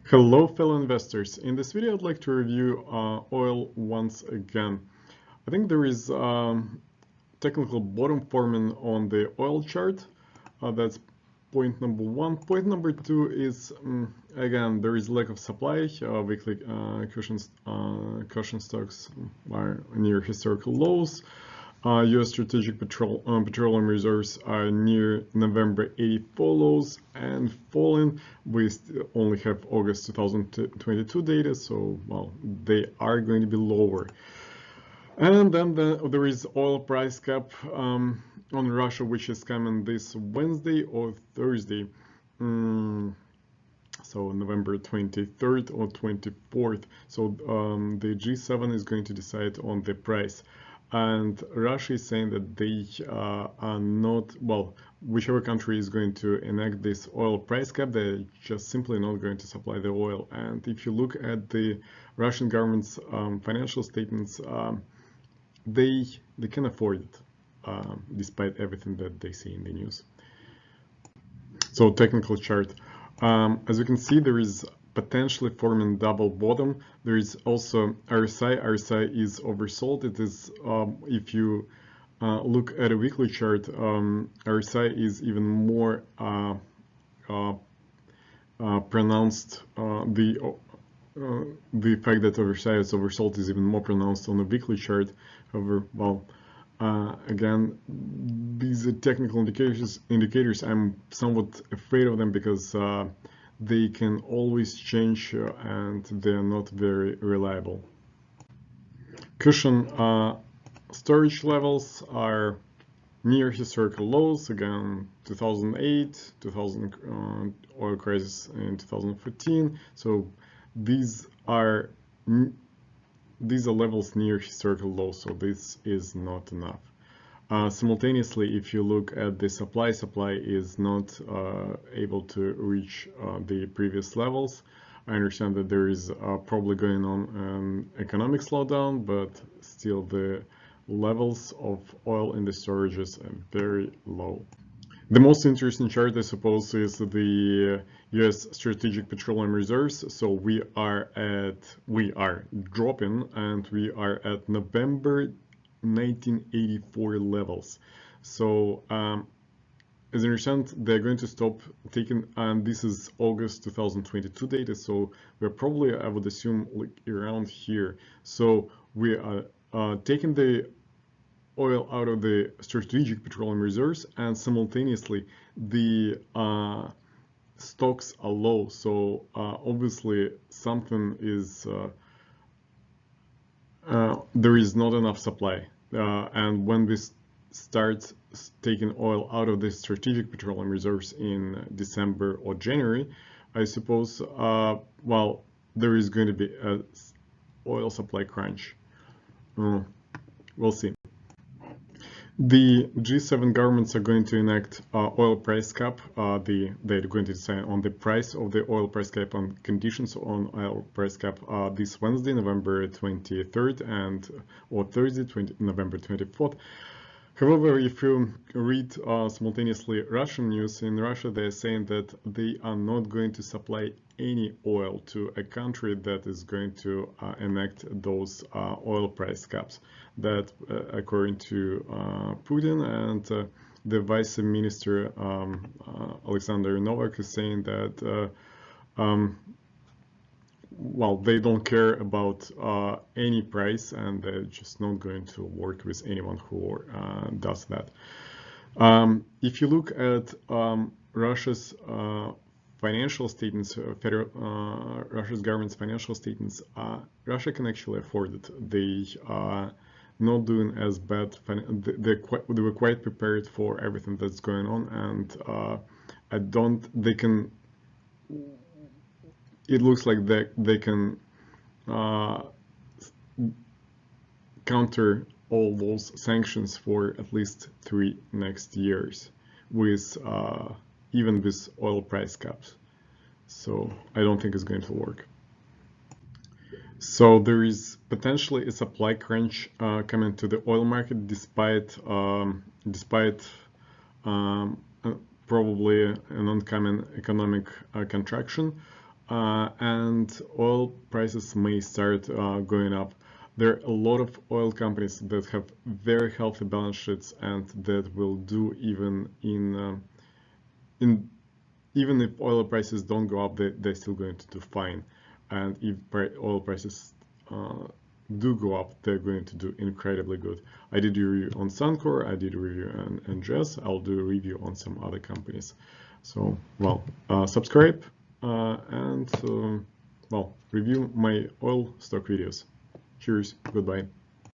Hello, fellow investors. In this video, I'd like to review oil once again. I think there is technical bottom forming on the oil chart. That's point number one. Point number two is, again, there is lack of supply. Weekly Cushing stocks are near historical lows. U.S. Strategic Petroleum reserves are near November 84 lows and falling. We only have August 2022 data, so well, they are going to be lower. And then there is oil price cap on Russia, which is coming this Wednesday or Thursday. So November 23rd or 24th. So the G7 is going to decide on the price. And Russia is saying that they are not, well, whichever country is going to enact this oil price cap, they're just simply not going to supply the oil. And if you look at the Russian government's financial statements, they can afford it, despite everything that they see in the news. So technical chart. As you can see, there is potentially forming double bottom. There is also RSI. RSI is oversold. It is, if you look at a weekly chart, RSI is even more pronounced. The fact that RSI is oversold is even more pronounced on the weekly chart. However, well, again, these are technical indicators. I'm somewhat afraid of them because they can always change and they're not very reliable. Cushing storage levels are near historical lows. Again, 2008, 2000 oil crisis in 2014. So these are levels near historical lows. So this is not enough. Simultaneously, if you look at the supply is not able to reach the previous levels. I understand that there is probably going on an economic slowdown, but still the levels of oil in the storages are very low. The most interesting chart, I suppose, is the U.S. Strategic Petroleum reserves. So we are dropping, and we are at November 1984 levels. So as I understand, they're going to stop taking, and this is August 2022 data, so we're probably, I would assume, like around here. So we are taking the oil out of the Strategic Petroleum reserves, and simultaneously the stocks are low. So obviously something is there is not enough supply, and when we start taking oil out of the Strategic Petroleum reserves in December or January, I suppose, well, there is going to be a oil supply crunch. We'll see. The G7 governments are going to enact oil price cap. They're going to decide on the price of the oil price cap and conditions on oil price cap this Wednesday, November 23rd, or Thursday, November 24th. However, if you read simultaneously Russian news, in Russia they're saying that they are not going to supply any oil to a country that is going to enact those oil price caps. That, according to Putin, and the Vice Minister Alexander Novak is saying that well, they don't care about any price, and they're just not going to work with anyone who does that. If you look at Russia's financial statements, Russia's government's financial statements, Russia can actually afford it. They are not doing as bad. They were quite prepared for everything that's going on, and they can. It looks like they can counter all those sanctions for at least 3 next years, with even with oil price caps. So I don't think it's going to work. So there is potentially a supply crunch coming to the oil market, despite probably an oncoming economic contraction. and oil prices may start going up. There are a lot of oil companies that have very healthy balance sheets and that will do even even if oil prices don't go up, they're still going to do fine. And if oil prices do go up, they're going to do incredibly good. I did a review on Suncor, I did a review on NGS, I'll do a review on some other companies. So, well, subscribe and, well, review my oil stock videos. Cheers, goodbye.